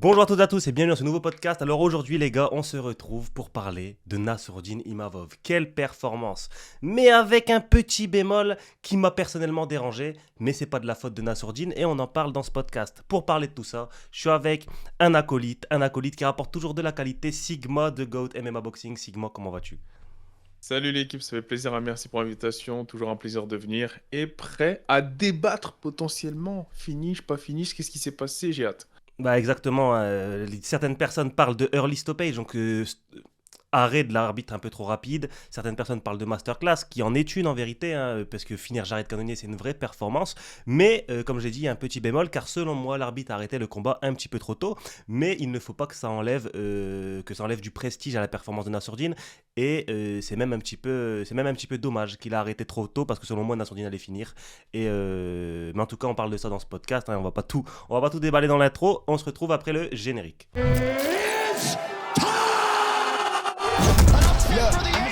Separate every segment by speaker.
Speaker 1: Bonjour à toutes et à tous et bienvenue dans ce nouveau podcast. Alors aujourd'hui les gars, on se retrouve pour parler de Nassourdine Imavov. Quelle performance! Mais avec un petit bémol qui m'a personnellement dérangé, mais c'est pas de la faute de Nassourdine et on en parle dans ce podcast. Pour parler de tout ça, je suis avec un acolyte qui rapporte toujours de la qualité, Sigma de GOAT MMA Boxing. Sigma, comment vas-tu?
Speaker 2: Salut l'équipe, ça fait plaisir, merci pour l'invitation, toujours un plaisir de venir et prêt à débattre potentiellement. Finish, pas finish, qu'est-ce qui s'est passé? J'ai hâte.
Speaker 1: Bah exactement, certaines personnes parlent de early stoppage, donc arrêt de l'arbitre un peu trop rapide. Certaines personnes parlent de masterclass, qui en est une en vérité, hein, parce que finir Jared Cannonier, c'est une vraie performance. Mais comme j'ai dit, il y a un petit bémol, car selon moi, l'arbitre a arrêté le combat un petit peu trop tôt. Mais il ne faut pas que ça enlève du prestige à la performance de Nassourdine. Et c'est même un petit peu dommage qu'il a arrêté trop tôt, parce que selon moi, Nassourdine allait finir. Mais en tout cas, on parle de ça dans ce podcast. Hein, on va pas tout déballer dans l'intro. On se retrouve après le générique.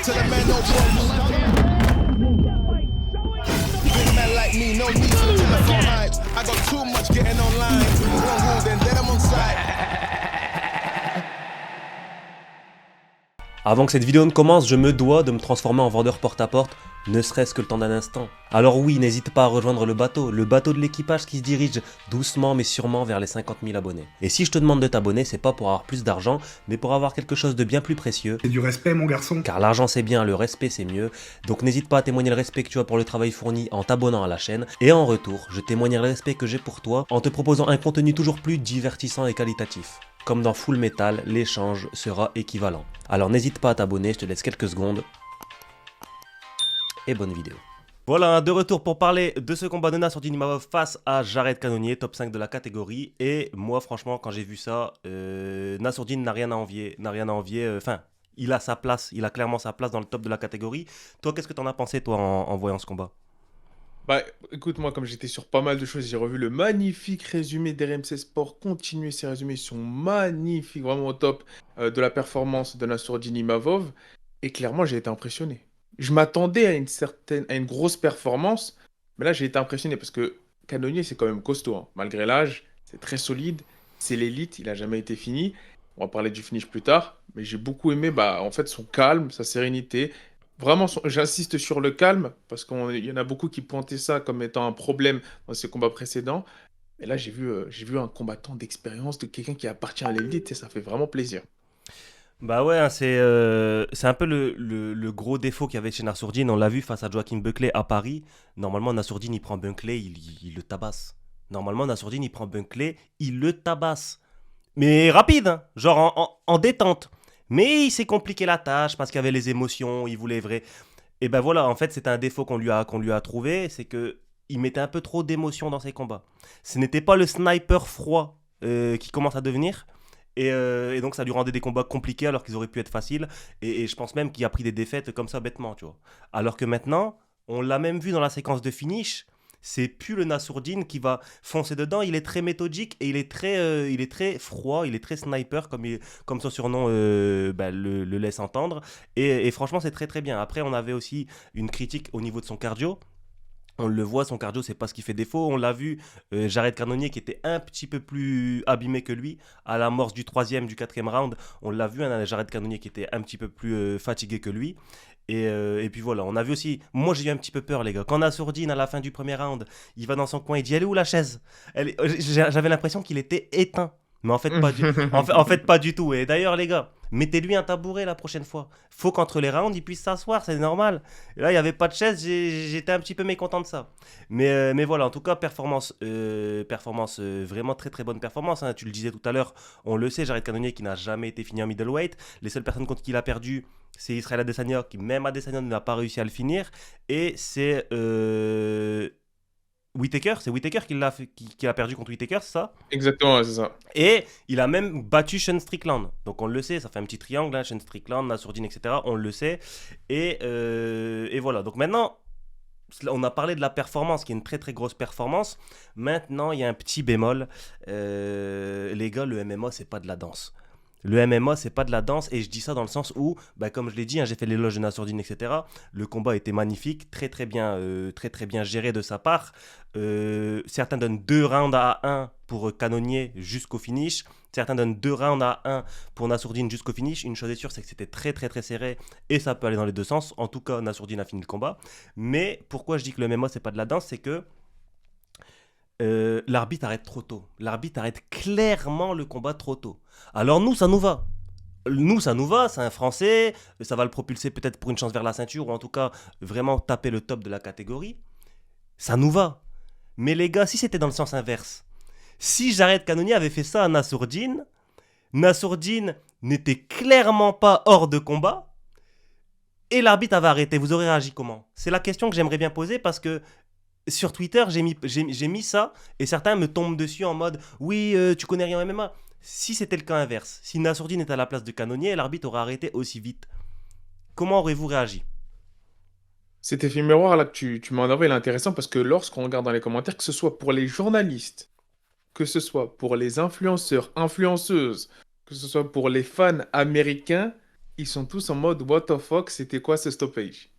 Speaker 3: To the man, no big man like me, no need for the telephone hype. I got too much getting online. One rule, then I'm on side.
Speaker 1: Avant que cette vidéo ne commence, je me dois de me transformer en vendeur porte-à-porte, ne serait-ce que le temps d'un instant. Alors oui, n'hésite pas à rejoindre le bateau de l'équipage qui se dirige doucement mais sûrement vers les 50 000 abonnés. Et si je te demande de t'abonner, c'est pas pour avoir plus d'argent, mais pour avoir quelque chose de bien plus précieux.
Speaker 4: C'est du respect, mon garçon.
Speaker 1: Car l'argent c'est bien, le respect c'est mieux. Donc n'hésite pas à témoigner le respect que tu as pour le travail fourni en t'abonnant à la chaîne. Et en retour, je témoignerai le respect que j'ai pour toi en te proposant un contenu toujours plus divertissant et qualitatif. Comme dans Full Metal, l'échange sera équivalent. Alors n'hésite pas à t'abonner, je te laisse quelques secondes. Et bonne vidéo. Voilà, de retour pour parler de ce combat de Nassourdine Imavov face à Jared Cannonier, top 5 de la catégorie. Et moi, franchement, quand j'ai vu ça, Nassourdine n'a rien à envier. Enfin, il a sa place, il a clairement sa place dans le top de la catégorie. Toi, qu'est-ce que t'en as pensé, toi, en voyant ce combat?
Speaker 2: Bah écoute, moi comme j'étais sur pas mal de choses, j'ai revu le magnifique résumé d'RMC Sport. Continuez, ces résumés sont magnifiques, vraiment au top de la performance de Nassourdine Imavov. Et clairement, j'ai été impressionné. Je m'attendais à une grosse performance, mais là j'ai été impressionné parce que Cannonier c'est quand même costaud, hein. Malgré l'âge, c'est très solide, c'est l'élite, il a jamais été fini. On va parler du finish plus tard, mais j'ai beaucoup aimé en fait son calme, sa sérénité. Vraiment, j'insiste sur le calme parce qu'il y en a beaucoup qui pointaient ça comme étant un problème dans ses combats précédents. Et là, j'ai vu un combattant d'expérience, de quelqu'un qui appartient à l'élite et ça fait vraiment plaisir.
Speaker 1: Bah ouais, hein, c'est un peu le gros défaut qu'il y avait chez Nassourdine. On l'a vu face à Joaquin Buckley à Paris. Normalement, Nassourdine, il prend Buckley, il le tabasse. Normalement, Nassourdine, il prend Buckley, il le tabasse. Mais rapide, hein, genre en détente. Mais il s'est compliqué la tâche parce qu'il y avait les émotions, il voulait vrai. Et ben voilà, en fait, c'était un défaut qu'on lui a trouvé, c'est que il mettait un peu trop d'émotion dans ses combats. Ce n'était pas le sniper froid qui commence à devenir. Et donc ça lui rendait des combats compliqués alors qu'ils auraient pu être faciles. Et je pense même qu'il a pris des défaites comme ça bêtement, tu vois. Alors que maintenant, on l'a même vu dans la séquence de finish, c'est plus le Nassourdine qui va foncer dedans. Il est très méthodique et il est très froid, il est très sniper comme son surnom le laisse entendre. Et franchement, c'est très très bien. Après, on avait aussi une critique au niveau de son cardio. On le voit, son cardio, c'est pas ce qui fait défaut. On l'a vu, Jared Cannonier qui était un petit peu plus abîmé que lui à l'amorce du troisième, du quatrième round. On l'a vu, hein, Jared Cannonier qui était un petit peu plus fatigué que lui. Et puis voilà, on a vu aussi. Moi, j'ai eu un petit peu peur, les gars. Quand Nassourdine, à la fin du premier round, il va dans son coin, il dit: elle est où la chaise? J'avais l'impression qu'il était éteint. Mais en fait, pas du tout. Et d'ailleurs, les gars, mettez-lui un tabouret la prochaine fois. Faut qu'entre les rounds, il puisse s'asseoir, c'est normal. Et là, il n'y avait pas de chaise, j'étais un petit peu mécontent de ça. Mais voilà, en tout cas, performance, vraiment très très bonne performance. Hein. Tu le disais tout à l'heure, on le sait, Jared Cannonier qui n'a jamais été fini en middleweight. Les seules personnes contre qui il a perdu, c'est Israel Adesanya, qui même Adesanya n'a pas réussi à le finir. Et c'est Whittaker, c'est Whittaker qui a perdu contre Whittaker, c'est ça?
Speaker 2: Exactement, ouais, c'est ça.
Speaker 1: Et il a même battu Sean Strickland. Donc on le sait, ça fait un petit triangle, hein, Sean Strickland, Nassourdine, etc. On le sait. Et voilà. Donc maintenant, on a parlé de la performance, qui est une très très grosse performance. Maintenant, il y a un petit bémol. Les gars, le MMA, c'est pas de la danse. Le MMA, c'est pas de la danse, et je dis ça dans le sens où, comme je l'ai dit, hein, j'ai fait l'éloge de Nassourdine, etc. Le combat était magnifique, très très bien géré de sa part. Certains donnent 2 rounds à 1 pour Cannonier jusqu'au finish. Certains donnent 2 rounds à 1 pour Nassourdine jusqu'au finish. Une chose est sûre, c'est que c'était très très très serré et ça peut aller dans les deux sens. En tout cas, Nassourdine a fini le combat. Mais pourquoi je dis que le MMA c'est pas de la danse, c'est que l'arbitre arrête trop tôt. L'arbitre arrête clairement le combat trop tôt. Alors nous, ça nous va. Nous, ça nous va, c'est un Français, ça va le propulser peut-être pour une chance vers la ceinture, ou en tout cas, vraiment taper le top de la catégorie. Ça nous va. Mais les gars, si c'était dans le sens inverse, si Jared Cannonier avait fait ça à Nassourdine, Nassourdine n'était clairement pas hors de combat, et l'arbitre avait arrêté, vous aurez réagi comment? C'est la question que j'aimerais bien poser parce que sur Twitter, j'ai mis ça et certains me tombent dessus en mode oui, tu connais rien en MMA. Si c'était le cas inverse, si Nassourdine était à la place de Cannonier, l'arbitre aurait arrêté aussi vite. Comment aurez-vous réagi?
Speaker 2: Cet effet miroir là que tu m'as en envoyé, il est intéressant parce que lorsqu'on regarde dans les commentaires, que ce soit pour les journalistes, que ce soit pour les influenceurs, influenceuses, que ce soit pour les fans américains, ils sont tous en mode what the fuck, c'était quoi ce stoppage?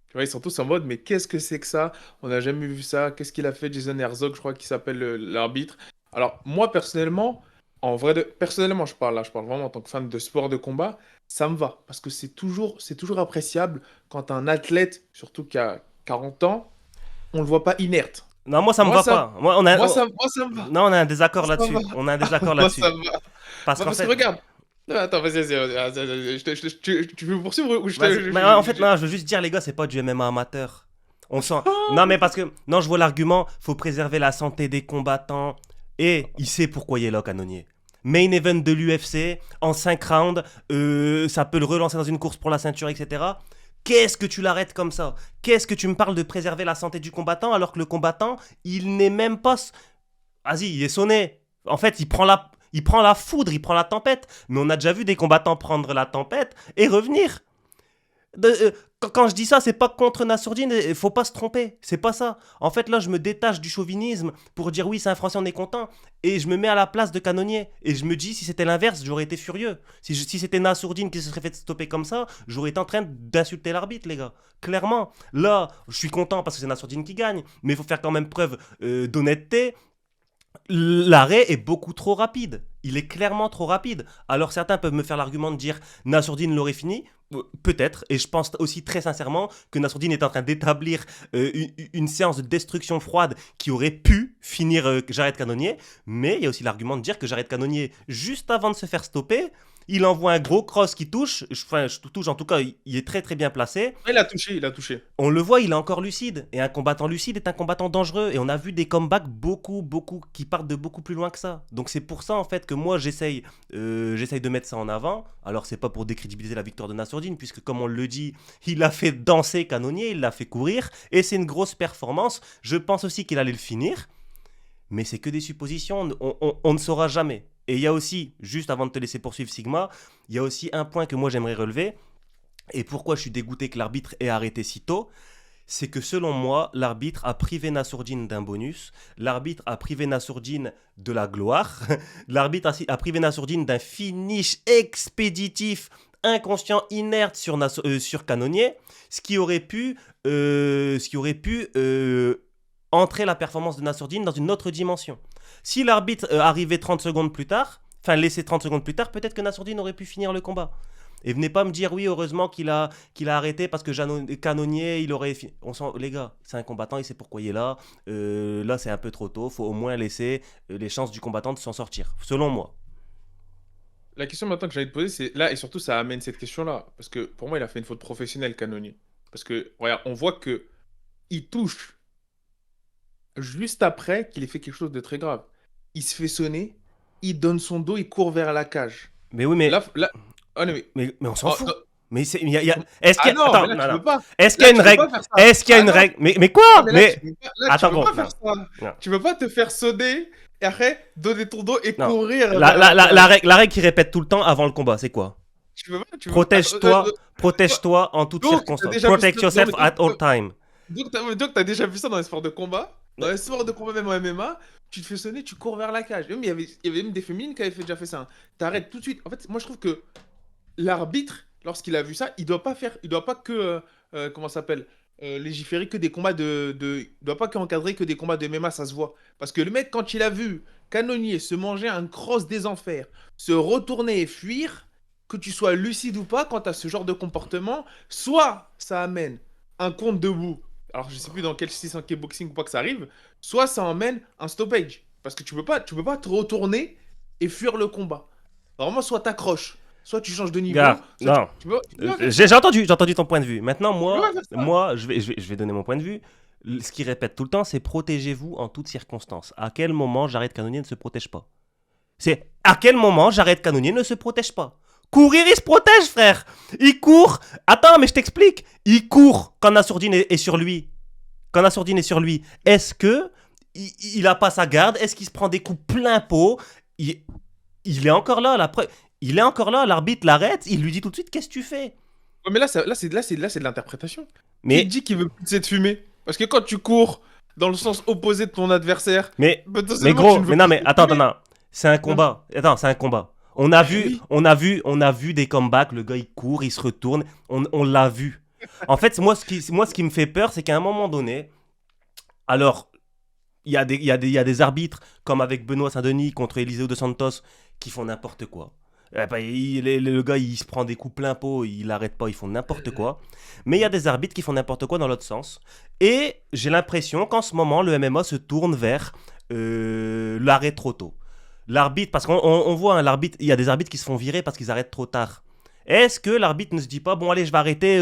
Speaker 2: Tu vois, ils sont tous en mode mais qu'est-ce que c'est que ça? On n'a jamais vu ça. Qu'est-ce qu'il a fait Jason Herzog, je crois qu'il s'appelle l'arbitre. Alors moi personnellement, personnellement je parle là, je parle vraiment en tant que fan de sport de combat, ça me va parce que c'est toujours appréciable quand un athlète, surtout qui a 40 ans, on le voit pas inerte.
Speaker 1: Non, moi ça me
Speaker 2: Moi
Speaker 1: va
Speaker 2: ça,
Speaker 1: pas. Moi, on a,
Speaker 2: moi ça me va.
Speaker 1: non, on a un désaccord
Speaker 2: Moi ça me
Speaker 1: là-dessus.
Speaker 2: va.
Speaker 1: On a un désaccord
Speaker 2: Moi
Speaker 1: là-dessus.
Speaker 2: ça me va.
Speaker 1: Parce
Speaker 2: Bah,
Speaker 1: qu'en
Speaker 2: parce que
Speaker 1: fait,
Speaker 2: regarde. Non, attends, vas-y, tu veux me poursuivre ou je te.
Speaker 1: vas-y. Mais en fait, non, je veux juste dire, les gars, c'est pas du MMA amateur. On sent. Non, mais parce que. Non, je vois l'argument, faut préserver la santé des combattants. Et il sait pourquoi il est là, Cannonier. Main event de l'UFC, en 5 rounds, ça peut le relancer dans une course pour la ceinture, etc. Qu'est-ce que tu l'arrêtes comme ça? Qu'est-ce que tu me parles de préserver la santé du combattant alors que le combattant, il n'est même pas. Vas-y, il est sonné. En fait, il prend la foudre, il prend la tempête. Mais on a déjà vu des combattants prendre la tempête et revenir. Quand je dis ça, c'est pas contre Nassourdine, il faut pas se tromper, c'est pas ça. En fait, là, je me détache du chauvinisme pour dire oui, c'est un Français, on est content. Et je me mets à la place de Cannonier. Et je me dis, si c'était l'inverse, j'aurais été furieux. Si c'était Nassourdine qui se serait fait stopper comme ça, j'aurais été en train d'insulter l'arbitre, les gars. Clairement. Là, je suis content parce que c'est Nassourdine qui gagne, mais il faut faire quand même preuve d'honnêteté. L'arrêt est beaucoup trop rapide. Il est clairement trop rapide. Alors certains peuvent me faire l'argument de dire Nassourdine l'aurait fini. Peut-être. Et je pense aussi très sincèrement que Nassourdine est en train d'établir une séance de destruction froide qui aurait pu finir Jared Cannonier. Mais il y a aussi l'argument de dire que Jared Cannonier, juste avant de se faire stopper, il envoie un gros cross qui touche. Enfin, je touche en tout cas, il est très très bien placé.
Speaker 2: Il a touché.
Speaker 1: On le voit, il est encore lucide. Et un combattant lucide est un combattant dangereux. Et on a vu des comebacks beaucoup, qui partent de beaucoup plus loin que ça. Donc c'est pour ça en fait que moi j'essaye de mettre ça en avant. Alors c'est pas pour décrédibiliser la victoire de Nassourdine, puisque comme on le dit, il a fait danser Cannonier, il l'a fait courir. Et c'est une grosse performance. Je pense aussi qu'il allait le finir. Mais c'est que des suppositions, on ne saura jamais. Et il y a aussi, juste avant de te laisser poursuivre Sigma, il y a aussi un point que moi j'aimerais relever. Et pourquoi je suis dégoûté que l'arbitre ait arrêté si tôt, c'est que selon moi, l'arbitre a privé Nassourdine d'un bonus, l'arbitre a privé Nassourdine de la gloire, l'arbitre a privé Nassourdine d'un finish expéditif, inconscient, inerte sur Cannonier, ce qui aurait pu entrer la performance de Nassourdine dans une autre dimension. Si l'arbitre arrivait 30 secondes plus tard, enfin laissé 30 secondes plus tard, peut-être que Nassourdine aurait pu finir le combat. Et venez pas me dire oui, heureusement qu'il a arrêté parce que Cannonier, il aurait les gars, c'est un combattant, il sait pourquoi il est là. Là, c'est un peu trop tôt. Faut au moins laisser les chances du combattant de s'en sortir, selon moi.
Speaker 2: La question maintenant que j'allais te poser, c'est là, et surtout ça amène cette question-là. Parce que pour moi, il a fait une faute professionnelle, Cannonier. Parce que, regarde, on voit que il touche juste après qu'il ait fait quelque chose de très grave. Il se fait sonner, il donne son dos, il court vers la cage.
Speaker 1: Mais oui, mais.
Speaker 2: Là, oh, non,
Speaker 1: Mais on s'en fout.
Speaker 2: non.
Speaker 1: Mais est-ce qu'il y a.
Speaker 2: Non,
Speaker 1: Attends,
Speaker 2: mais là, tu
Speaker 1: non.
Speaker 2: peux pas.
Speaker 1: Est-ce qu'il y a une règle? Est-ce qu'il y a une règle? Mais quoi?
Speaker 2: Ah, mais là,
Speaker 1: Attends,
Speaker 2: tu peux
Speaker 1: bon,
Speaker 2: pas faire ça.
Speaker 1: non.
Speaker 2: Tu peux pas te faire sonner et après donner ton dos et
Speaker 1: Non.
Speaker 2: courir.
Speaker 1: La règle qui répète tout le temps avant le combat, c'est quoi?
Speaker 2: Tu peux pas.
Speaker 1: Protège-toi en toutes
Speaker 2: donc, t'as
Speaker 1: circonstances.
Speaker 2: déjà
Speaker 1: Protect
Speaker 2: vu-
Speaker 1: yourself
Speaker 2: donc,
Speaker 1: at all time.
Speaker 2: Donc, t'as déjà vu ça dans les sports de combat? Dans les sports de combat, même en MMA, tu te fais sonner, tu cours vers la cage. Même, il y avait même des féminines qui avaient déjà fait ça. Hein. T'arrêtes tout de suite. En fait, moi, je trouve que l'arbitre, lorsqu'il a vu ça, il doit pas que, comment ça s'appelle, légiférer que des combats il doit pas qu'encadrer que des combats de MMA, ça se voit. Parce que le mec, quand il a vu Cannonier se manger un cross des enfers, se retourner et fuir, que tu sois lucide ou pas, quand tu as ce genre de comportement, soit ça amène un compte debout, alors je sais plus dans quel 600 boxing ou pas que ça arrive, soit ça amène un stoppage. Parce que tu peux pas te retourner et fuir le combat. Vraiment, soit t'accroches, soit tu changes de niveau,
Speaker 1: Gars,
Speaker 2: soit
Speaker 1: non.
Speaker 2: tu peux pas faire
Speaker 1: J'ai
Speaker 2: ça.
Speaker 1: j'ai entendu ton point de vue. Maintenant,
Speaker 2: Tu peux
Speaker 1: moi,
Speaker 2: pas faire ça.
Speaker 1: moi je vais donner mon point de vue. Ce qu'il répète tout le temps, c'est protégez-vous en toutes circonstances. À quel moment Jared Cannonier ne se protège pas? C'est à quel moment Jared Cannonier ne se protège pas? Courir, il se protège, frère. Il court. Attends, mais je t'explique. Il court quand Nassourdine est sur lui. Quand Nassourdine est sur lui, est-ce que il a pas sa garde? Est-ce qu'il se prend des coups plein pot? il, il est encore là, il est encore là, l'arbitre l'arrête, il lui dit tout de suite qu'est-ce que tu fais?
Speaker 2: Ouais, mais là, c'est de l'interprétation. Qui
Speaker 1: Mais
Speaker 2: dit qu'il veut pousser de fumer? Parce que quand tu cours dans le sens opposé de ton adversaire,
Speaker 1: mais
Speaker 2: potentiellement,
Speaker 1: gros,
Speaker 2: tu ne veux
Speaker 1: mais non
Speaker 2: plus
Speaker 1: mais
Speaker 2: de
Speaker 1: attends,
Speaker 2: fumer.
Speaker 1: c'est un combat. Attends, c'est un combat. On a vu,
Speaker 2: Oui.
Speaker 1: on a vu des comebacks, le gars il court, il se retourne, on l'a vu. En fait, moi ce qui me fait peur, c'est qu'à un moment donné, alors il y a des arbitres comme avec Benoît Saint-Denis contre Eliseo de Santos qui font n'importe quoi. Le gars il se prend des coups plein pot, il arrête pas, ils font n'importe quoi. Mais il y a des arbitres qui font n'importe quoi dans l'autre sens. Et j'ai l'impression qu'en ce moment le MMA se tourne vers l'arrêt trop tôt. L'arbitre, parce qu'on voit, hein, l'arbitre, il y a des arbitres qui se font virer parce qu'ils arrêtent trop tard. Est-ce que l'arbitre ne se dit pas, bon allez, je vais arrêter.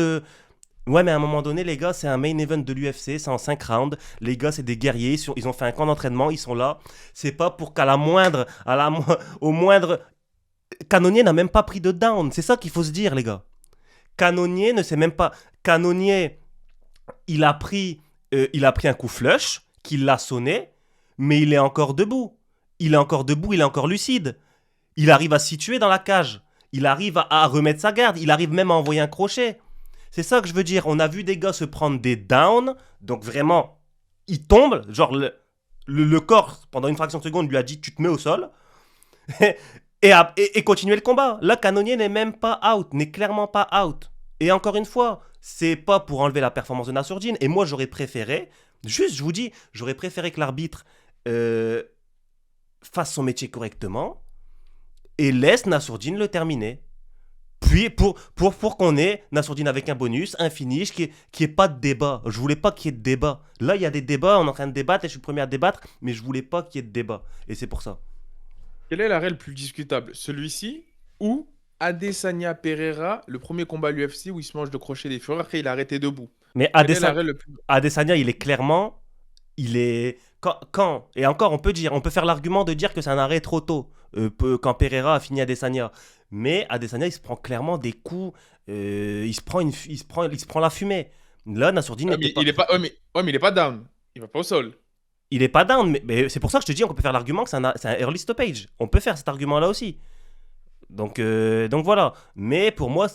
Speaker 1: Ouais, mais à un moment donné, les gars, c'est un main event de l'UFC, c'est en 5 rounds. Les gars, c'est des guerriers, ils ont fait un camp d'entraînement, ils sont là. C'est pas pour qu'à la moindre, au moindre. Cannonier n'a même pas pris de down. C'est ça qu'il faut se dire, les gars. Cannonier ne sait même pas. Cannonier, il a pris un coup flush, qu'il l'a sonné, mais il est encore debout. Il est encore debout, il est encore lucide. Il arrive à se situer dans la cage. Il arrive à remettre sa garde. Il arrive même à envoyer un crochet. C'est ça que je veux dire. On a vu des gars se prendre des downs. Donc vraiment, ils tombent. Genre, le corps, pendant une fraction de seconde, lui a dit tu te mets au sol. Et continuer le combat. Là, Cannonier n'est même pas out. N'est clairement pas out. Et encore une fois, c'est pas pour enlever la performance de Nassourdine. Et moi, j'aurais préféré, juste, je vous dis, j'aurais préféré que l'arbitre fasse son métier correctement et laisse Nassourdine le terminer. Puis, pour qu'on ait Nassourdine avec un bonus, un finish, qui est pas de débat. Je voulais pas qu'il y ait de débat. Là, il y a des débats, on est en train de débattre et je suis le premier à débattre, mais je voulais pas qu'il y ait de débat. Et c'est pour ça.
Speaker 2: Quel est l'arrêt le plus discutable? Celui-ci ou Adesanya Pereira, le premier combat à l'UFC où il se mange de crochet des fureurs, après il a arrêté debout.
Speaker 1: Mais
Speaker 2: Quel est l'arrêt le plus...
Speaker 1: Adesanya, il est clairement. Il est. Et encore, on peut faire l'argument de dire que c'est un arrêt trop tôt, quand Pereira a fini Adesanya. Mais Adesanya, il se prend clairement des coups. Il se prend la fumée. Là, Nassourdine
Speaker 2: Ouais,
Speaker 1: n'était
Speaker 2: mais
Speaker 1: pas.
Speaker 2: il est pas... ouais, mais il est pas down. Il va pas au sol.
Speaker 1: Il est pas down, mais c'est pour ça que je te dis qu'on peut faire l'argument que c'est un early stoppage. On peut faire cet argument-là aussi. Donc voilà. Mais pour moi,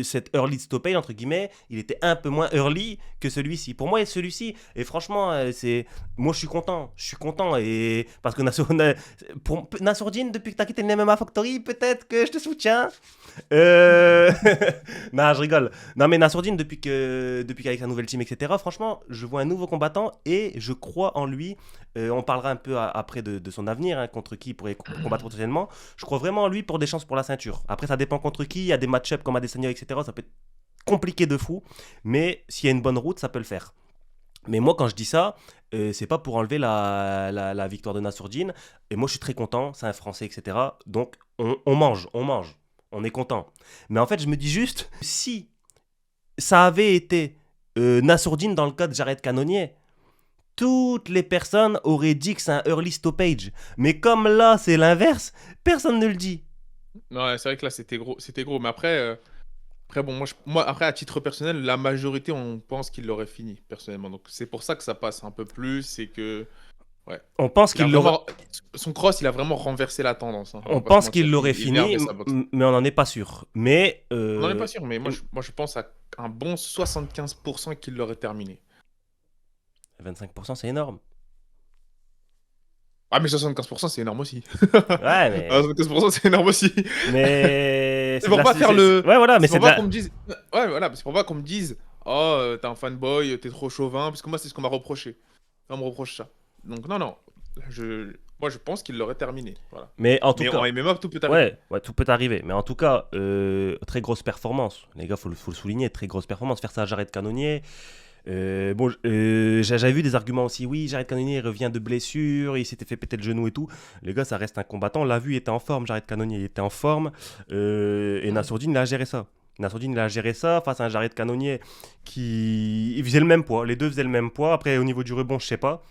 Speaker 1: cet early stoppage, entre guillemets, il était un peu moins early que celui-ci. Pour moi, celui-ci, et franchement, moi je suis content. Je suis content. Et parce que Nassourdine, depuis que t'as quitté le MMA Factory, peut-être que je te soutiens. Non, je rigole. Non, mais Nassourdine, depuis qu'avec sa nouvelle team, etc., franchement, je vois un nouveau combattant et je crois en lui. On parlera un peu après de son avenir, hein, contre qui il pourrait combattre potentiellement. Je crois vraiment en lui pour des chances pour la ceinture. Après, ça dépend contre qui. Il y a des match-ups comme Adesanya, etc. Ça peut être compliqué de fou. Mais s'il y a une bonne route, ça peut le faire. Mais moi, quand je dis ça, c'est pas pour enlever la victoire de Nassourdine. Et moi, je suis très content. C'est un Français, etc. Donc, on mange. On est content. Mais en fait, je me dis juste, si ça avait été Nassourdine dans le cas de Jared Cannonier, toutes les personnes auraient dit que c'est un early stoppage. Mais comme là, c'est l'inverse, personne ne le dit.
Speaker 2: Non, ouais, c'est vrai que là, c'était gros. C'était gros. Mais après bon, moi, après, à titre personnel, la majorité, on pense qu'il l'aurait fini, personnellement. Donc, c'est pour ça que ça passe un peu plus. C'est que... Ouais.
Speaker 1: On pense qu'il l'aurait...
Speaker 2: Son cross, il a vraiment renversé la tendance. Hein.
Speaker 1: On pense qu'il l'aurait
Speaker 2: Il
Speaker 1: fini,
Speaker 2: énervait sa boxe.
Speaker 1: mais on n'en est pas sûr. Mais
Speaker 2: On n'en est pas sûr, mais moi, je pense à un bon 75% qu'il l'aurait terminé.
Speaker 1: 25%, c'est énorme.
Speaker 2: Ah, mais 75%, c'est énorme aussi.
Speaker 1: Ouais, mais...
Speaker 2: 75%, c'est énorme aussi.
Speaker 1: Mais...
Speaker 2: C'est pour pas faire le...
Speaker 1: Ouais, voilà, mais
Speaker 2: c'est pour pas qu'on me dise... Ouais, voilà, c'est pour pas qu'on me dise... oh, t'es un fanboy, t'es trop chauvin, parce que moi, c'est ce qu'on m'a reproché. On me reproche ça. Donc, non. Moi, je pense qu'il l'aurait terminé. Voilà.
Speaker 1: Mais en tout
Speaker 2: Mais
Speaker 1: cas,
Speaker 2: en MMA, tout peut arriver.
Speaker 1: ouais, tout peut arriver. Mais en tout cas, très grosse performance. Les gars, faut le souligner, très grosse performance. Faire ça à Jared Cannonier. J'avais vu des arguments aussi. Oui, Jared Cannonier revient de blessure, il s'était fait péter le genou et tout. Les gars, ça reste un combattant. On l'a vu, il était en forme. Jared Cannonier, il était en forme. Et Nassourdine, il a géré ça. Nassourdine, il a géré ça face à un Jared Cannonier qui il faisait le même poids. Les deux faisaient le même poids. Après, au niveau du rebond, je sais pas.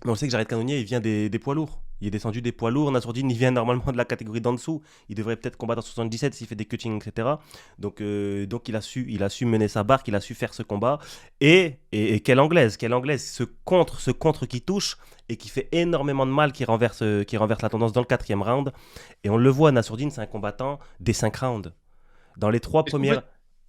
Speaker 1: Mais on sait que Jared Cannonier, il vient des poids lourds. Il est descendu des poids lourds. Nassourdine, il vient normalement de la catégorie d'en dessous. Il devrait peut-être combattre en 77 s'il fait des cuttings, etc. Donc il a su mener sa barque, il a su faire ce combat. Et quelle anglaise. Ce contre qui touche et qui fait énormément de mal, qui renverse la tendance dans le 4e round. Et on le voit, Nassourdine, c'est un combattant des 5 rounds. Dans les 3
Speaker 2: Est-ce qu'on
Speaker 1: premières...
Speaker 2: peut,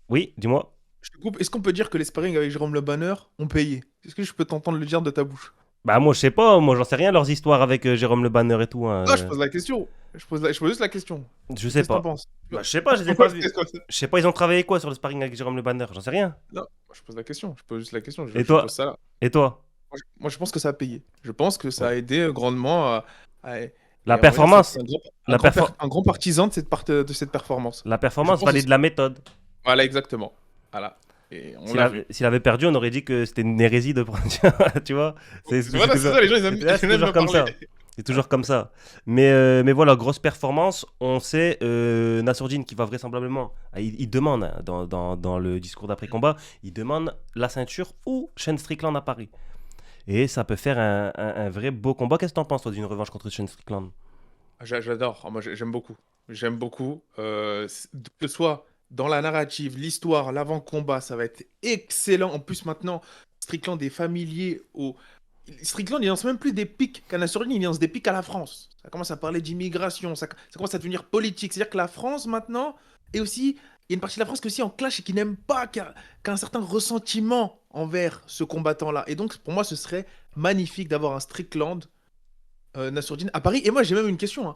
Speaker 1: Oui, dis-moi.
Speaker 2: je te coupe, est-ce qu'on peut dire que les sparring avec Jérôme Le Banner ont payé? Est-ce que je peux t'entendre le dire de ta bouche?
Speaker 1: Bah moi je sais pas, moi j'en sais rien leurs histoires avec Jérôme Le Banner et tout. Hein.
Speaker 2: Non, je pose la question. Je pose juste la question.
Speaker 1: Je sais
Speaker 2: Qu'est-ce que t'en
Speaker 1: pas.
Speaker 2: penses?
Speaker 1: Bah, je sais pas, je les ai pas vus. Je sais pas, ils ont travaillé quoi sur le sparring avec Jérôme Le Banner, j'en sais rien.
Speaker 2: Non, je pose la question. Je pose juste la question.
Speaker 1: Et
Speaker 2: Je
Speaker 1: toi?
Speaker 2: pose ça là.
Speaker 1: Et toi?
Speaker 2: Moi, je pense que ça a payé. Je pense que ça
Speaker 1: Ouais.
Speaker 2: a aidé grandement et
Speaker 1: La
Speaker 2: on va dire,
Speaker 1: performance,
Speaker 2: c'est
Speaker 1: la perfor-
Speaker 2: un grand partisan de cette performance.
Speaker 1: la
Speaker 2: Je
Speaker 1: performance
Speaker 2: pense
Speaker 1: valide
Speaker 2: aussi.
Speaker 1: la méthode.
Speaker 2: Voilà, exactement. Voilà. Et on
Speaker 1: S'il
Speaker 2: l'a
Speaker 1: avait,
Speaker 2: vu.
Speaker 1: s'il avait perdu, on aurait dit que c'était une hérésie de prendre. Tu vois?
Speaker 2: Voilà, c'est ça, les gens, ils aiment
Speaker 1: c'est
Speaker 2: ils aiment
Speaker 1: toujours
Speaker 2: me
Speaker 1: comme ça.
Speaker 2: parler.
Speaker 1: C'est toujours comme ça. Mais voilà, grosse performance. On sait Nassourdine qui va vraisemblablement. Il demande, hein, dans le discours d'après-combat, il demande la ceinture ou Sean Strickland à Paris. Et ça peut faire un vrai beau combat. Qu'est-ce que t'en penses, toi, d'une revanche contre Sean Strickland?
Speaker 2: J'adore. Moi, j'aime beaucoup. J'aime beaucoup. Que ce soit dans la narrative, l'histoire, l'avant-combat, ça va être excellent. En plus, maintenant, Strickland est familier au. Strickland, il lance même plus des pics qu'à Nassourdine, il lance des pics à la France. Ça commence à parler d'immigration, ça commence à devenir politique. C'est-à-dire que la France, maintenant, et aussi, il y a une partie de la France qui est aussi en clash et qui n'aime pas, qui a un certain ressentiment envers ce combattant-là. Et donc, pour moi, ce serait magnifique d'avoir un Strickland Nassourdine à Paris. Et moi, j'ai même une question, hein.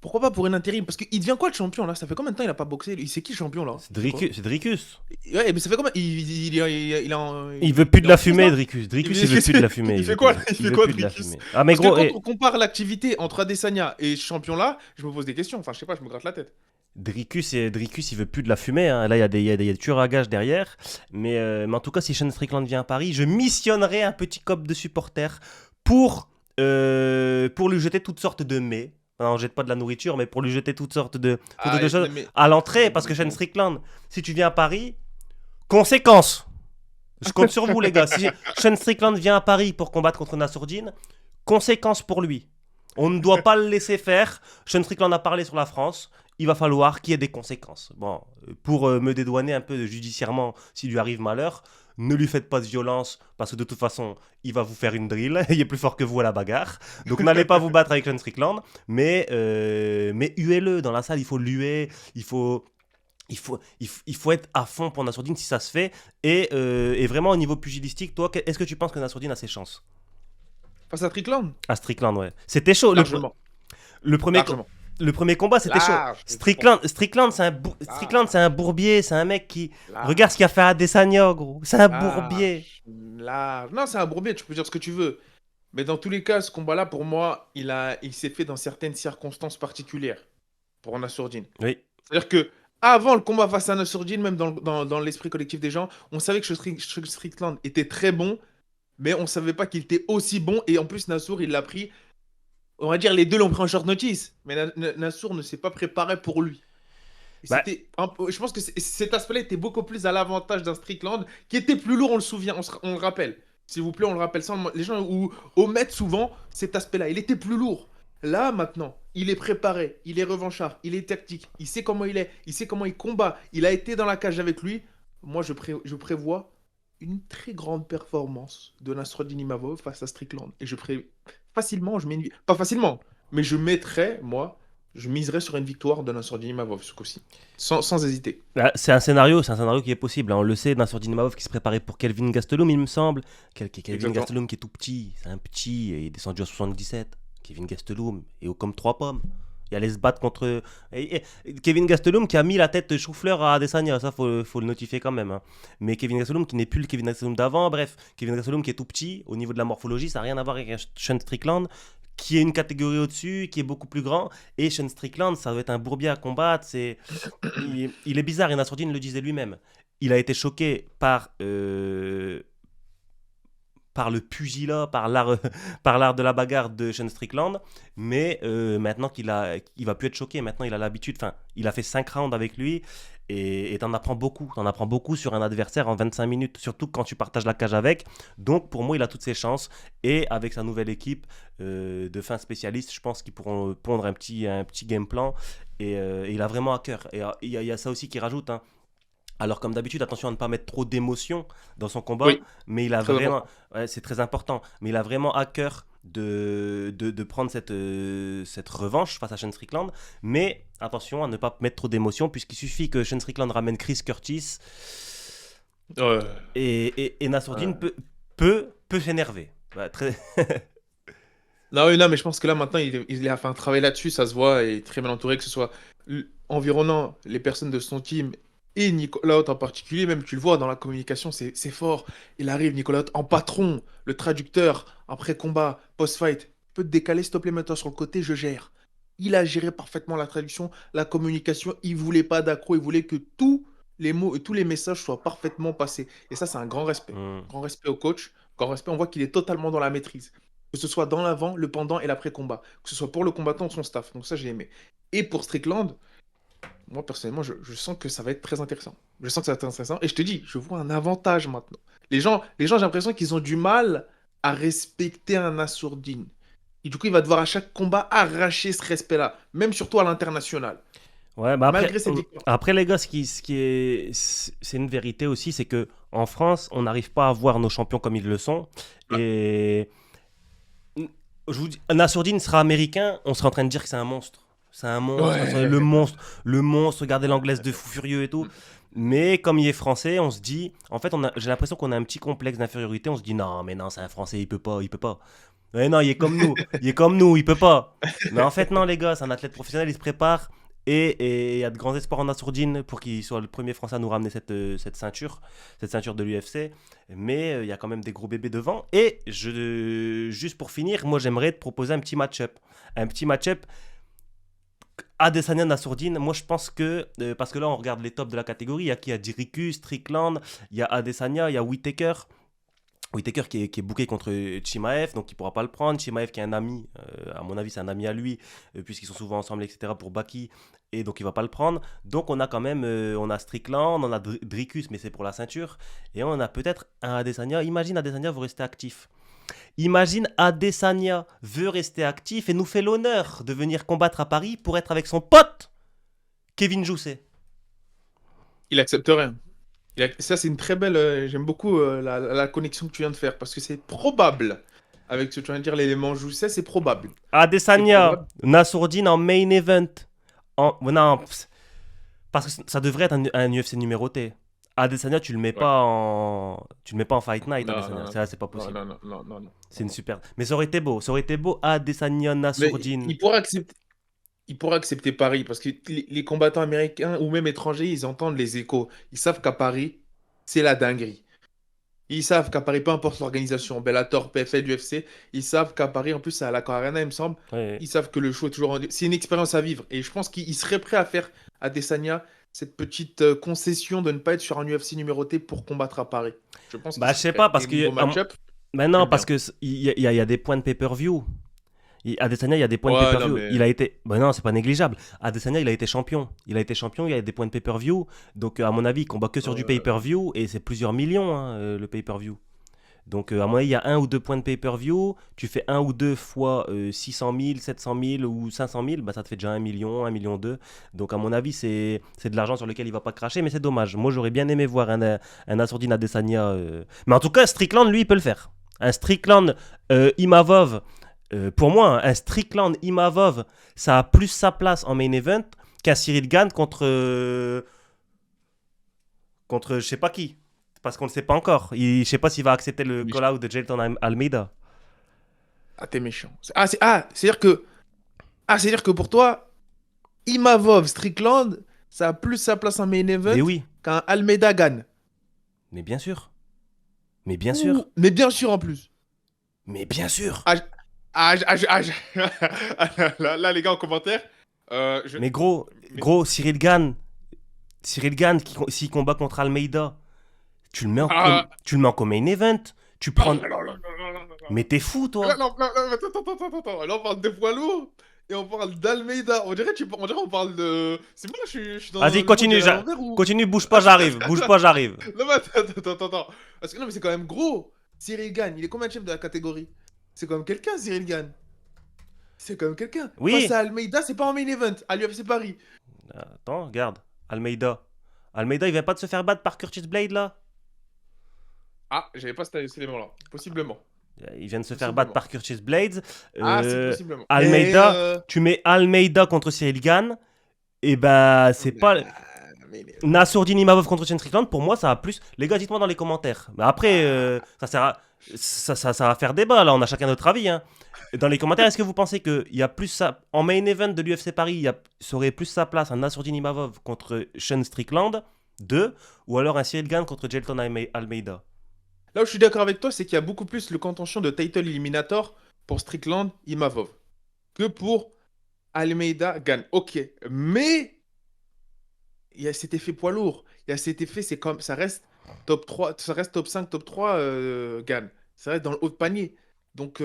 Speaker 2: Pourquoi pas pour une intérim? Parce qu'il devient quoi le champion là? Ça fait combien de temps il a pas boxé? Il c'est qui le champion là?
Speaker 1: C'est Dricus.
Speaker 2: Ouais, mais ça fait combien?
Speaker 1: Il veut plus de
Speaker 2: il est
Speaker 1: la
Speaker 2: en
Speaker 1: fumée,
Speaker 2: France, là.
Speaker 1: Dricus. Dricus, il veut plus de la fumée.
Speaker 2: Il fait quoi? Il
Speaker 1: Il
Speaker 2: fait
Speaker 1: veut
Speaker 2: quoi,
Speaker 1: plus de la
Speaker 2: Dricus?
Speaker 1: fumée. Ah, mais
Speaker 2: Parce que
Speaker 1: gros,
Speaker 2: quand on compare l'activité entre Adesanya et ce champion-là, je me pose des questions. Enfin, je sais pas, je me gratte la tête.
Speaker 1: Dricus, il veut plus de la fumée. Hein. Là, il y a des tueurs à gages derrière. Mais en tout cas, si Sean Strickland vient à Paris, je missionnerai un petit cop de supporters pour lui jeter toutes sortes de mets. Enfin, on jette pas de la nourriture, mais pour lui jeter toutes sortes de choses
Speaker 2: mais...
Speaker 1: à l'entrée. Parce que Sean Strickland, si tu viens à Paris, conséquence. Je compte sur vous, les gars. Si Sean Strickland vient à Paris pour combattre contre Nassourdine, conséquence pour lui. On ne doit pas le laisser faire. Sean Strickland a parlé sur la France. Il va falloir qu'il y ait des conséquences. Bon, pour me dédouaner un peu judiciairement s'il lui arrive malheur, ne lui faites pas de violence parce que de toute façon, il va vous faire une drill. Il est plus fort que vous à la bagarre. Donc n'allez pas vous battre avec Sean Strickland. Mais huez-le dans la salle. Il faut l'huer. Il faut être à fond pour Nassourdine si ça se fait. Et vraiment, au niveau pugilistique, toi, est-ce que tu penses que Nassourdine a ses chances?
Speaker 2: Face à Strickland?
Speaker 1: À Strickland, ouais. C'était chaud.
Speaker 2: Largement.
Speaker 1: Le premier combat, c'était chaud. Strickland, c'est un bourbier, c'est un mec qui... Regarde ce qu'il a fait à Adesanya, gros. C'est un bourbier.
Speaker 2: Non, c'est un bourbier, tu peux dire ce que tu veux. Mais dans tous les cas, ce combat-là, pour moi, il s'est fait dans certaines circonstances particulières pour Nassourdine.
Speaker 1: Oui.
Speaker 2: C'est-à-dire que avant le combat face à Nassourdine, même dans l'esprit collectif des gens, on savait que Strickland était très bon, mais on savait pas qu'il était aussi bon. Et en plus, Nassour, il l'a pris... On va dire les deux l'ont pris en short notice, mais Nassour ne s'est pas préparé pour lui. Je pense que cet aspect-là était beaucoup plus à l'avantage d'un Strickland qui était plus lourd, on le rappelle. S'il vous plaît, on le rappelle. Les gens omettent souvent cet aspect-là. Il était plus lourd. Là, maintenant, il est préparé, il est revanchard, il est tactique, il sait comment il est, il sait comment il combat, il a été dans la cage avec lui. Moi, je prévois une très grande performance de Nassourdine Imavov face à Strickland. Et facilement, pas facilement, mais je miserais sur une victoire de Nassourdine Imavov ce coup-ci, sans hésiter.
Speaker 1: C'est un scénario qui est possible. Hein. On le sait, Nassourdine Imavov qui se préparait pour Kelvin Gastelum, il me semble. Kelvin Gastelum qui est tout petit, c'est un petit, et il est descendu à 77. Kevin Gastelum est haut comme 3 pommes. et aller se battre contre. Kevin Gastelum qui a mis la tête chou-fleur à Adesanya, ça faut le notifier quand même, hein. Mais Kevin Gastelum qui n'est plus le Kevin Gastelum d'avant, bref, Kevin Gastelum qui est tout petit au niveau de la morphologie, ça n'a rien à voir avec un Sean Strickland qui est une catégorie au-dessus, qui est beaucoup plus grand. Et Sean Strickland, ça doit être un bourbier à combattre. Il est bizarre, et Nassourdine le disait lui-même. Il a été choqué par le pugilat, par l'art de la bagarre de Sean Strickland, mais maintenant il va plus être choqué, maintenant il a l'habitude, enfin, il a fait 5 rounds avec lui, et t'en apprends beaucoup sur un adversaire en 25 minutes, surtout quand tu partages la cage avec, donc pour moi il a toutes ses chances, et avec sa nouvelle équipe de fins spécialistes, je pense qu'ils pourront pondre un petit game plan, et il a vraiment à cœur, et il y a ça aussi qui rajoute, hein. Alors, comme d'habitude, attention à ne pas mettre trop d'émotion dans son combat,
Speaker 2: Oui,
Speaker 1: mais il a
Speaker 2: très
Speaker 1: vraiment,
Speaker 2: important.
Speaker 1: ouais, c'est très important, mais il a vraiment à cœur de prendre cette revanche face à Sean Strickland. Mais attention à ne pas mettre trop d'émotion, puisqu'il suffit que Sean Strickland ramène Chris Curtis
Speaker 2: Ouais.
Speaker 1: et Nassourdine
Speaker 2: Ouais.
Speaker 1: peut s'énerver. Ouais,
Speaker 2: Non, oui, non, mais je pense que là, maintenant, il a fait un travail là-dessus, ça se voit, et très bien entouré, que ce soit environnant les personnes de son team et Nicolas Haute en particulier, même tu le vois dans la communication, c'est fort. Il arrive, Nicolas Haute, en patron, le traducteur, après combat, post-fight, peut te décaler, s'il te plaît, mets-toi sur le côté, je gère. Il a géré parfaitement la traduction, la communication, il voulait pas d'accro, il voulait que tous les mots et tous les messages soient parfaitement passés. Et ça, c'est un grand respect.
Speaker 1: Hmm.
Speaker 2: Grand respect au coach, grand respect, on voit qu'il est totalement dans la maîtrise. Que ce soit dans l'avant, le pendant et l'après-combat. Que ce soit pour le combattant ou son staff. Donc ça, j'ai aimé. Et pour Strickland, moi, personnellement, je sens que ça va être très intéressant. Je sens que ça va être intéressant. Et je te dis, je vois un avantage maintenant. Les gens, j'ai l'impression qu'ils ont du mal à respecter un Assourdine. Et du coup, il va devoir à chaque combat arracher ce respect-là. Même surtout à l'international.
Speaker 1: Ouais, bah
Speaker 2: Malgré cette victoire.
Speaker 1: après les gars, ce qui est, c'est une vérité aussi, c'est que en France, on n'arrive pas à voir nos champions comme ils le sont.
Speaker 2: Ouais.
Speaker 1: Et je vous dis, Nassourdine sera américain, on sera en train de dire que c'est un monstre. C'est un monstre,
Speaker 2: Ouais.
Speaker 1: le monstre, regardez l'anglaise de fou furieux et tout. Mais comme il est français, on se dit, en fait, j'ai l'impression qu'on a un petit complexe d'infériorité. On se dit, non, mais non, c'est un français, il peut pas, il peut pas. Mais non, il est comme nous, il peut pas. Mais en fait, non, les gars, c'est un athlète professionnel, il se prépare. Et il y a de grands espoirs en Nassourdine pour qu'il soit le premier Français à nous ramener cette ceinture de l'UFC. Mais il y a quand même des gros bébés devant. Et juste pour finir, moi j'aimerais te proposer un petit match-up. Un petit match-up Adesanya Nassourdine. Moi je pense que, parce que là on regarde les tops de la catégorie, il y a qui? Il y a Dricus, Strickland, il y a Adesanya, il y a Whittaker. Whittaker qui est booké contre Chimaev, donc il ne pourra pas le prendre. Chimaev qui est un ami, à mon avis c'est un ami à lui, puisqu'ils sont souvent ensemble, etc. pour Baki, et donc il ne va pas le prendre. Donc on a quand même, on a Strickland, on a Dricus, mais c'est pour la ceinture, et on a peut-être un Adesanya. Imagine Adesanya veut rester actif. Imagine Adesanya veut rester actif et nous fait l'honneur de venir combattre à Paris pour être avec son pote Kevin Jousset.
Speaker 2: Il accepte rien. Ça, c'est une très belle. J'aime beaucoup la connexion que tu viens de faire parce que c'est probable. Avec ce que tu viens de dire, l'élément joue, c'est probable. C'est
Speaker 1: Adesanya,
Speaker 2: probable.
Speaker 1: Nassourdine en main event. Non, parce que ça devrait être un UFC numéroté. Adesanya,
Speaker 2: Ouais.
Speaker 1: tu le mets pas en Fight Night,
Speaker 2: Non,
Speaker 1: Adesanya.
Speaker 2: non,
Speaker 1: Ça, c'est pas
Speaker 2: non,
Speaker 1: possible.
Speaker 2: non, non, non, non, non,
Speaker 1: C'est une
Speaker 2: non.
Speaker 1: super. Mais ça aurait été beau. Ça aurait été beau,
Speaker 2: Mais
Speaker 1: Adesanya
Speaker 2: il pourra accepter Paris parce que les combattants américains ou même étrangers, ils entendent les échos. Ils savent qu'à Paris, c'est la dinguerie. Ils savent qu'à Paris, peu importe l'organisation, Bellator, PFL, UFC, ils savent qu'à Paris, en plus, c'est à l'Accor Arena, il me semble,
Speaker 1: Ouais.
Speaker 2: ils savent que le show est toujours c'est une expérience à vivre. Et je pense qu'ils seraient prêts à faire à Desania cette petite concession de ne pas être sur un UFC numéroté pour combattre à Paris. Je pense qu'ils
Speaker 1: Bah, je
Speaker 2: seraient
Speaker 1: sais
Speaker 2: prêts.
Speaker 1: pas, parce
Speaker 2: Et
Speaker 1: que.
Speaker 2: niveau match-up,
Speaker 1: Mais non,
Speaker 2: j'aime
Speaker 1: parce
Speaker 2: bien.
Speaker 1: que il y a des points de pay-per-view. Adesanya, il y a des points de
Speaker 2: Ouais, non,
Speaker 1: pay-per-view.
Speaker 2: mais.
Speaker 1: Il a été. Ben non, c'est pas négligeable. Adesanya, il a été champion. Il y a des points de pay-per-view. Donc, à mon avis, il combat que sur du
Speaker 2: euh,
Speaker 1: pay-per-view. Et c'est plusieurs millions, hein, le pay-per-view. Donc, à mon avis, il y a un ou deux points de pay-per-view. Tu fais un ou deux fois 600 000, 700 000 ou 500 000. Bah, ça te fait déjà 1 million, 1 million 2. Donc, à mon avis, c'est de l'argent sur lequel il va pas cracher. Mais c'est dommage. Moi, j'aurais bien aimé voir un Assourdine Adesanya. Mais en tout cas, Strickland, lui, il peut le faire. Un Strickland Imavov. Pour moi, un Strickland Imavov, ça a plus sa place en main event qu'un Cyril Gane contre je sais pas qui. Parce qu'on ne sait pas encore. Je sais pas s'il va accepter le
Speaker 2: Mich-
Speaker 1: call-out de Jelton Almeida.
Speaker 2: Ah, t'es méchant. C'est-à-dire que. Ah, c'est-à-dire que pour toi, Imavov, Strickland, ça a plus sa place en main event
Speaker 1: Mais oui,
Speaker 2: qu'un Almeida Gann.
Speaker 1: mais bien sûr. Mais bien sûr.
Speaker 2: Mais bien sûr en plus.
Speaker 1: Mais bien sûr.
Speaker 2: Ah, là, les gars, en commentaire,
Speaker 1: Mais gros, Cyril Gann, s'il combat contre Almeida, tu le mets
Speaker 2: Ah.
Speaker 1: tu le mets en main event. Tu prends. Mais t'es fou, toi.
Speaker 2: Là, on parle de poids lourds et on parle d'Almeida. On dirait on parle de. C'est moi, je suis dans
Speaker 1: Vas-y,
Speaker 2: le monde
Speaker 1: continue,
Speaker 2: à l'envers ou.
Speaker 1: continue, bouge pas, j'arrive. Bouge pas, j'arrive.
Speaker 2: Non, mais attends. Parce que non, mais c'est quand même gros. Cyril Gann, il est combien de chef de la catégorie? C'est quand même quelqu'un, Cyril Gann. C'est quand même quelqu'un.
Speaker 1: Oui.
Speaker 2: Face à Almeida, c'est pas en main event. À l'UFC Paris.
Speaker 1: Attends, regarde. Almeida. Almeida, il vient pas de se faire battre par Curtis Blade, là?
Speaker 2: Ah, j'avais pas cet élément-là. Possiblement.
Speaker 1: Il vient de se faire battre par Curtis Blades.
Speaker 2: Ah, c'est possiblement.
Speaker 1: Almeida, tu mets Almeida contre Cyril Gann. Et ben, c'est pas. Nassourdine Imavov contre Shane Strickland, pour moi, ça a plus. Les gars, dites-moi dans les commentaires. Mais après, ça sert à. Ça va faire débat, là, on a chacun notre avis. Hein. Dans les commentaires, est-ce que vous pensez qu'il y a plus ça. En main event de l'UFC Paris, ça aurait plus sa place un Nassourdine Imavov contre Shane Strickland 2 ou alors un Cyril Gann contre Jelton Almeida?
Speaker 2: Là où je suis d'accord avec toi, c'est qu'il y a beaucoup plus le contention de title eliminator pour Strickland, Imavov, que pour Almeida, Gann. Ok, mais il y a cet effet poids lourd. Il y a cet effet, c'est comme ça reste top 3, ça reste top 5, top 3, Gann. Ça reste dans le haut de panier. Donc,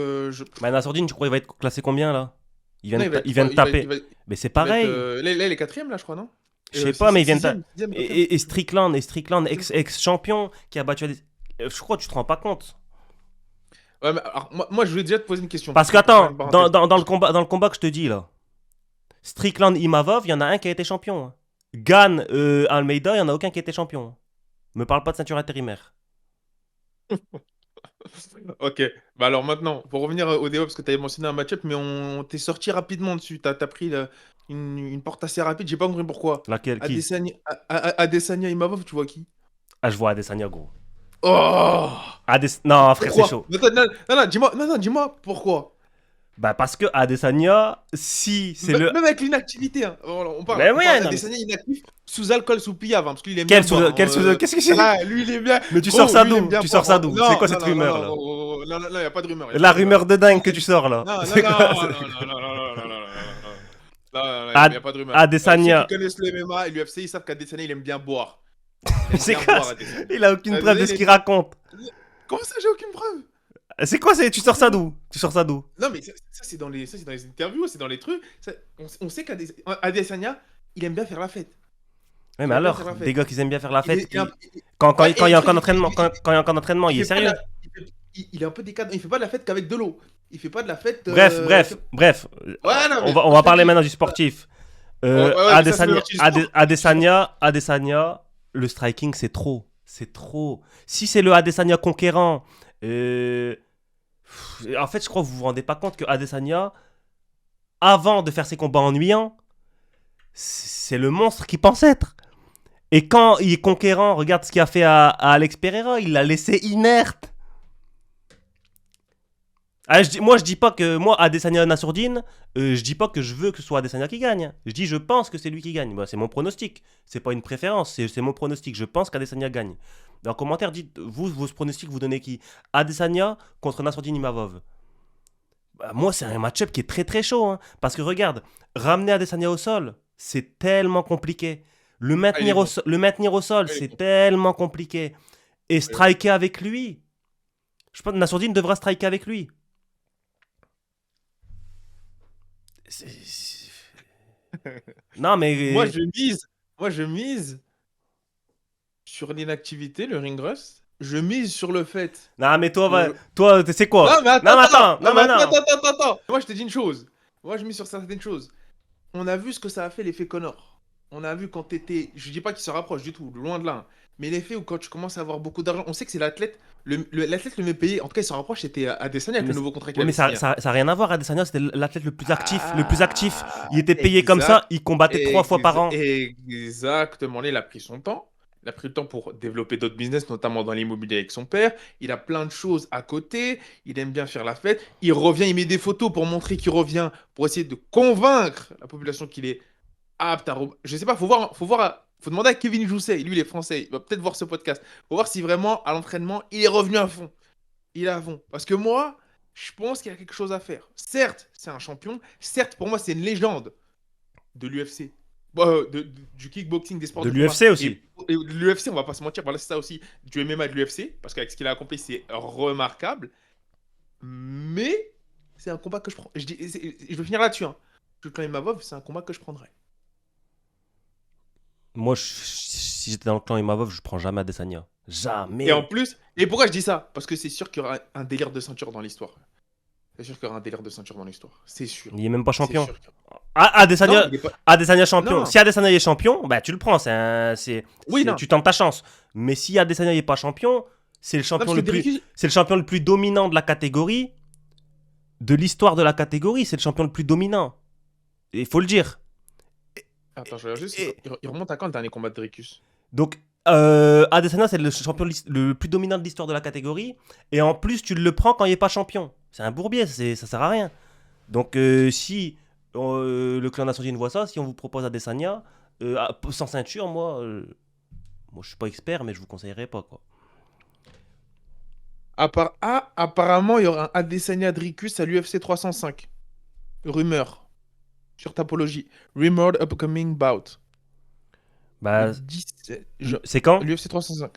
Speaker 1: Mais Nassourdine, tu crois qu'il va être classé combien là? Il vient,
Speaker 2: non,
Speaker 1: il vient de taper. Mais c'est pareil.
Speaker 2: Là, il est quatrième, là, je crois, non?
Speaker 1: Je sais pas, mais il vient de
Speaker 2: sixième,
Speaker 1: taper.
Speaker 2: sixième,
Speaker 1: Et Strickland, ex-champion, qui a battu. Je crois que tu te rends pas compte.
Speaker 2: Ouais, mais alors, moi, je voulais déjà te poser une question.
Speaker 1: Parce que, attends, dans le combat que je te dis là, Strickland, Imavov, il y en a un qui a été champion. Hein. Gann, Almeida, il y en a aucun qui a été champion. Me parle pas de ceinture intérimaire.
Speaker 2: Ok, bah alors maintenant, pour revenir au débat, parce que tu avais mentionné un match-up, mais on t'est sorti rapidement dessus. T'as pris une porte assez rapide, j'ai pas compris pourquoi.
Speaker 1: Laquelle? Qui?
Speaker 2: Adesanya Imavov, tu vois qui?
Speaker 1: Ah, je vois Adesanya, gros.
Speaker 2: Oh!
Speaker 1: Non, frère, c'est
Speaker 2: Pourquoi?
Speaker 1: chaud.
Speaker 2: Non, dis-moi pourquoi.
Speaker 1: Bah, parce que Adesanya, si c'est
Speaker 2: Même
Speaker 1: le.
Speaker 2: avec l'inactivité, hein. Voilà, on parle,
Speaker 1: Mais
Speaker 2: on
Speaker 1: oui,
Speaker 2: parle
Speaker 1: non,
Speaker 2: d'Adesanya inactif sous alcool, sous pillave, hein, parce qu'il aime bien
Speaker 1: Quel sous.
Speaker 2: boire, hein,
Speaker 1: Qu'est-ce que c'est?
Speaker 2: Ah, lui, il aime bien.
Speaker 1: Mais tu
Speaker 2: Gros,
Speaker 1: sors ça
Speaker 2: lui, il aime
Speaker 1: d'où?
Speaker 2: bien
Speaker 1: Tu sors
Speaker 2: boire,
Speaker 1: ça
Speaker 2: hein.
Speaker 1: d'où?
Speaker 2: Non,
Speaker 1: C'est quoi
Speaker 2: non,
Speaker 1: cette
Speaker 2: non,
Speaker 1: rumeur
Speaker 2: non,
Speaker 1: là?
Speaker 2: non, non, il n'y a pas de rumeur.
Speaker 1: La rumeur de dingue que tu sors là.
Speaker 2: Non,
Speaker 1: C'est
Speaker 2: non,
Speaker 1: quoi?
Speaker 2: non, il n'y a pas de rumeur. Ceux
Speaker 1: Adesanya.
Speaker 2: qui connaissent le MMA et l'UFC, ils savent qu'Adesanya, il aime bien boire.
Speaker 1: C'est quoi? Il a aucune preuve de ce qu'il raconte.
Speaker 2: Comment ça, j'ai aucune preuve?
Speaker 1: C'est quoi? Tu sors ça d'où? Tu sors ça d'où?
Speaker 2: Non, mais ça c'est dans les interviews, c'est dans les trucs. On sait qu'Adesanya, il aime bien faire la fête.
Speaker 1: Ouais, mais alors, des gars qui aiment bien faire la fête,
Speaker 2: Il est-
Speaker 1: quand
Speaker 2: Ouais,
Speaker 1: il y a un camp
Speaker 2: il-
Speaker 1: d'entraînement, quand il y a un camp d'entraînement, il est
Speaker 2: fait pas
Speaker 1: sérieux.
Speaker 2: il est un peu décadent. Il fait pas de la fête qu'avec de l'eau. Il fait pas de la fête.
Speaker 1: Bref.
Speaker 2: Ouais, non, mais
Speaker 1: On va parler maintenant du sportif.
Speaker 2: Ouais, mais ça, c'est le sportif.
Speaker 1: Adesanya, le striking, c'est trop. C'est trop. Si c'est le Adesanya conquérant, en fait, je crois que vous vous rendez pas compte que Adesanya, avant de faire ses combats ennuyants, c'est le monstre qu'il pense être. Et quand il est conquérant, regarde ce qu'il a fait à Alex Pereira, il l'a laissé inerte. Ah, je dis pas que moi, Adesanya Nassourdine, je dis pas que je veux que ce soit Adesanya qui gagne. Je dis je pense que c'est lui qui gagne. Bah, c'est mon pronostic. C'est pas une préférence, c'est mon pronostic. Je pense qu'Adesanya gagne. Dans les commentaires, dites vos pronostics, vous donnez qui? Adesanya contre Nassourdine Imavov. Bah, moi, c'est un match-up qui est très très chaud. Hein, parce que regarde, ramener Adesanya au sol, c'est tellement compliqué. Le maintenir au sol, c'est tellement compliqué. Et striker avec lui. Je pense que Nassourdine devra striker avec lui. Non, mais.
Speaker 2: Moi, je mise sur l'inactivité, le ring rust. Je mise sur le fait.
Speaker 1: Non, mais toi, c'est quoi?
Speaker 2: Non, mais
Speaker 1: attends.
Speaker 2: Attends. Moi, je te dis une chose. Moi, je mise sur certaines choses. On a vu ce que ça a fait l'effet Connor. On a vu quand t'étais. Je dis pas qu'il se rapproche du tout, loin de là. Mais l'effet où quand tu commences à avoir beaucoup d'argent, on sait que c'est l'athlète. L'athlète le mieux payé, en tout cas, il se rapproche, c'était Adesanya avec le nouveau contrat qu'il
Speaker 1: mais
Speaker 2: avait
Speaker 1: ça n'a rien à voir. Adesanya, c'était l'athlète le plus actif.
Speaker 2: Ah,
Speaker 1: Il était payé comme ça, il combattait 3 fois par an.
Speaker 2: Exactement. Là, il a pris son temps. Il a pris le temps pour développer d'autres business, notamment dans l'immobilier avec son père. Il a plein de choses à côté. Il aime bien faire la fête. Il revient, il met des photos pour montrer qu'il revient, pour essayer de convaincre la population qu'il est Ah, putain, je sais pas, faut demander à Kevin Jousset. Lui, il est français. Il va peut-être voir ce podcast. Faut voir si vraiment, à l'entraînement, il est revenu à fond. Il est à fond. Parce que moi, je pense qu'il y a quelque chose à faire. Certes, c'est un champion. Certes, pour moi, c'est une légende de l'UFC. Du kickboxing, des sports
Speaker 1: De
Speaker 2: de combat.
Speaker 1: l'UFC aussi.
Speaker 2: Et de l'UFC, on va pas se mentir. Voilà, c'est ça aussi. Du MMA de l'UFC. Parce qu'avec ce qu'il a accompli, c'est remarquable. Mais c'est un combat que je prends. Je vais finir là-dessus. Hein. Le clan Imavov, c'est un combat que je prendrais.
Speaker 1: Moi, si j'étais dans le clan Imavov, je prends jamais Adesanya. Jamais.
Speaker 2: Et en plus, et pourquoi je dis ça? Parce que c'est sûr qu'il y aura un délire de ceinture dans l'histoire. C'est sûr qu'il y aura un délire de ceinture dans l'histoire. C'est sûr.
Speaker 1: Il est même pas
Speaker 2: C'est
Speaker 1: champion.
Speaker 2: sûr qu'il y aura-
Speaker 1: Ah, Adesanya,
Speaker 2: Non, il est pas-
Speaker 1: Adesanya champion.
Speaker 2: Non.
Speaker 1: Si Adesanya est champion, bah tu le prends.
Speaker 2: Oui, non.
Speaker 1: Tu tentes ta chance. Mais si Adesanya n'est pas champion, c'est le
Speaker 2: Non,
Speaker 1: champion
Speaker 2: parce que Dricus-
Speaker 1: c'est le champion le plus dominant de la catégorie, de l'histoire de la catégorie. C'est le champion le plus dominant. Il faut le dire.
Speaker 2: Attends, je regarde juste.
Speaker 1: Et-
Speaker 2: Il remonte à quand le dernier combat de Dricus?
Speaker 1: Donc, Adesanya, c'est le champion le plus dominant de l'histoire de la catégorie. Et en plus, tu le prends quand il n'est pas champion. C'est un bourbier, ça sert à rien. Donc, si le clan Nassourdine voit ça, si on vous propose Adesanya, sans ceinture, moi, je suis pas expert, mais je vous conseillerais pas, quoi.
Speaker 2: Apparemment, il y aura un Adesanya Dricus à l'UFC 305. Rumeur. Sur Tapologie. Rumored upcoming bout.
Speaker 1: Bah,
Speaker 2: Le 17
Speaker 1: c'est quand?
Speaker 2: L'UFC 305.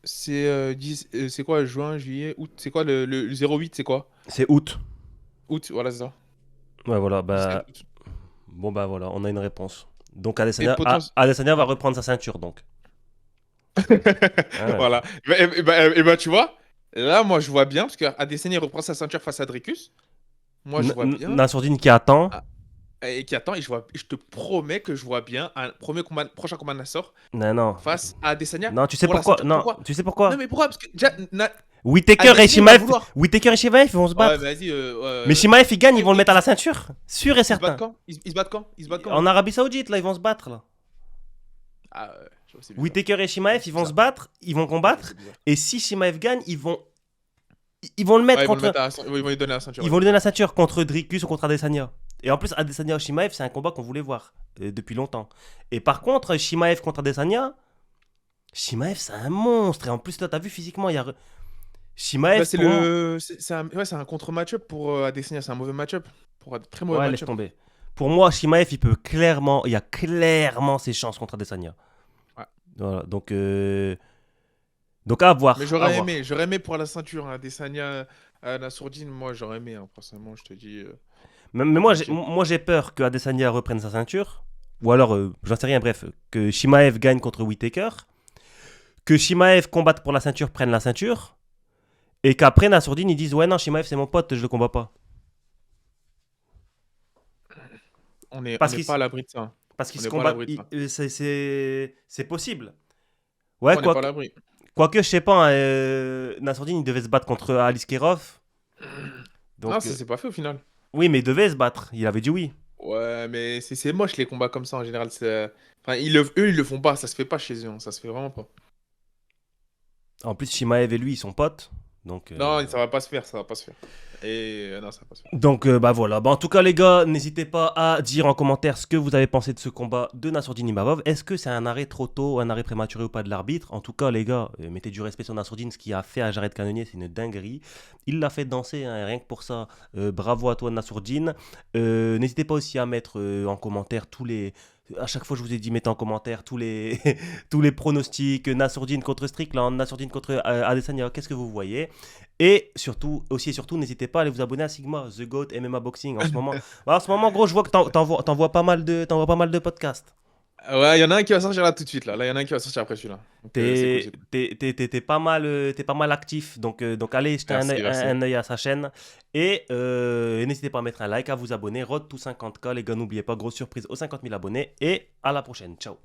Speaker 2: C'est quoi, juin, juillet, août? C'est quoi le 08, c'est quoi?
Speaker 1: C'est août.
Speaker 2: Août, voilà, c'est ça.
Speaker 1: Ouais, voilà. Bah,
Speaker 2: 17 août.
Speaker 1: bon, bah voilà, on a une réponse. Donc,
Speaker 2: Et
Speaker 1: Adesanya va reprendre sa ceinture, donc. Ouais.
Speaker 2: Voilà. Et bah, tu vois, là, moi, je vois bien, parce qu'Adesanya reprend sa ceinture face à Dricus. Moi, je vois bien.
Speaker 1: Nassourdine qui attend.
Speaker 2: Ah. Et qui attend, et je te promets que je vois bien un prochain combat de Nassor
Speaker 1: Non.
Speaker 2: face à Adesanya.
Speaker 1: Non, tu sais
Speaker 2: pour la
Speaker 1: pourquoi?
Speaker 2: ceinture.
Speaker 1: Non,
Speaker 2: Pourquoi
Speaker 1: tu sais pourquoi?
Speaker 2: Non, mais pourquoi? Parce que déjà,
Speaker 1: Whittaker et
Speaker 2: Adesanya va
Speaker 1: Shimaev,
Speaker 2: vouloir.
Speaker 1: ils vont se
Speaker 2: Ouais,
Speaker 1: battre.
Speaker 2: vas-y.
Speaker 1: Mais Shimaev, il gagne, ils vont le
Speaker 2: ils-
Speaker 1: mettre à la ceinture. Sûr et
Speaker 2: Ils se
Speaker 1: certain.
Speaker 2: battent quand? Ils se battent quand? Ils se battent quand?
Speaker 1: En Arabie Saoudite, là, ils vont se battre. Là.
Speaker 2: Ah, je vois, c'est bizarre.
Speaker 1: Whittaker et Shimaev, ils vont
Speaker 2: bizarre.
Speaker 1: se battre, ils vont combattre.
Speaker 2: C'est bizarre.
Speaker 1: Et si Shimaev gagne, ils vont le mettre
Speaker 2: Ouais,
Speaker 1: contre.
Speaker 2: ils vont lui donner la ceinture.
Speaker 1: Ils vont lui donner la ceinture contre Dricus ou contre Adesanya. Et en plus, Adesanya Shimaev, c'est un combat qu'on voulait voir depuis longtemps. Et par contre, Shimaev contre Adesanya, Shimaev, c'est un monstre. Et en plus, toi, t'as vu physiquement, il y a. Shimaev,
Speaker 2: Bah, c'est
Speaker 1: pour moi-
Speaker 2: c'est un contre-match-up pour Adesanya. C'est un mauvais match-up. Pour un très mauvais
Speaker 1: Ouais, laisse
Speaker 2: match-up.
Speaker 1: tomber. Pour moi, Shimaev, il y a clairement ses chances contre Adesanya.
Speaker 2: Ouais.
Speaker 1: Voilà, donc à voir.
Speaker 2: Mais
Speaker 1: à voir.
Speaker 2: j'aurais aimé pour la ceinture. Hein, Adesanya à Nassourdine, moi, j'aurais aimé. Hein, personnellement, je te dis.
Speaker 1: Mais moi, j'ai peur que Adesanya reprenne sa ceinture. Ou alors, j'en sais rien, bref, que Shimaev gagne contre Whittaker. Que Shimaev combatte pour la ceinture, prenne la ceinture. Et qu'après, Nassourdine, ils disent ouais, non, Shimaev, c'est mon pote, je le combats pas.
Speaker 2: On n'est
Speaker 1: Parce qu'il
Speaker 2: pas à l'abri de ça. Hein.
Speaker 1: Parce qu'ils
Speaker 2: On
Speaker 1: se
Speaker 2: n'est pas à
Speaker 1: combattent.
Speaker 2: l'abri de ça.
Speaker 1: C'est possible. Ouais,
Speaker 2: On n'est pas à l'abri.
Speaker 1: quoique, je sais pas, Nassourdine, il devait se battre contre Alice Kerov. Donc,
Speaker 2: Non, ça s'est pas fait au final.
Speaker 1: oui, mais il devait se battre. Il avait dit oui.
Speaker 2: Ouais, mais c'est moche les combats comme ça en général. Enfin, eux, ils le font pas. Ça se fait pas chez eux. Hein, ça se fait vraiment pas.
Speaker 1: En plus, Shimaev et lui, ils sont potes. Donc,
Speaker 2: Non, ça va pas se faire. Ça va pas se faire. Et non, ça va pas se faire.
Speaker 1: donc bah voilà. Bah, en tout cas, les gars, n'hésitez pas à dire en commentaire ce que vous avez pensé de ce combat de Nassourdine Imavov. Est-ce que c'est un arrêt trop tôt, un arrêt prématuré ou pas de l'arbitre? En tout cas, les gars, mettez du respect sur Nassourdine. Ce qu'il a fait à Jared Cannonier, c'est une dinguerie. Il l'a fait danser, hein, rien que pour ça. Bravo à toi, Nassourdine. N'hésitez pas aussi à mettre en commentaire tous les. À chaque fois, je vous ai dit, mettez en commentaire tous les, tous les pronostics. Nassourdine contre Strickland, Nassourdine contre Adesanya. Qu'est-ce que vous voyez? Et surtout, n'hésitez pas à aller vous abonner à Sigma, The Goat MMA Boxing. En ce moment, gros, je vois que t'envoies pas mal de podcasts.
Speaker 2: Ouais, il y en a un qui va sortir là tout de suite. Là, il y en a un qui va sortir après celui-là. Donc, c'est cool.
Speaker 1: T'es pas mal actif. Donc allez jeter
Speaker 2: Merci.
Speaker 1: un œil à sa chaîne. Et n'hésitez pas à mettre un like, à vous abonner. Road to 50K, les gars, n'oubliez pas, grosse surprise aux 50 000 abonnés. Et à la prochaine. Ciao.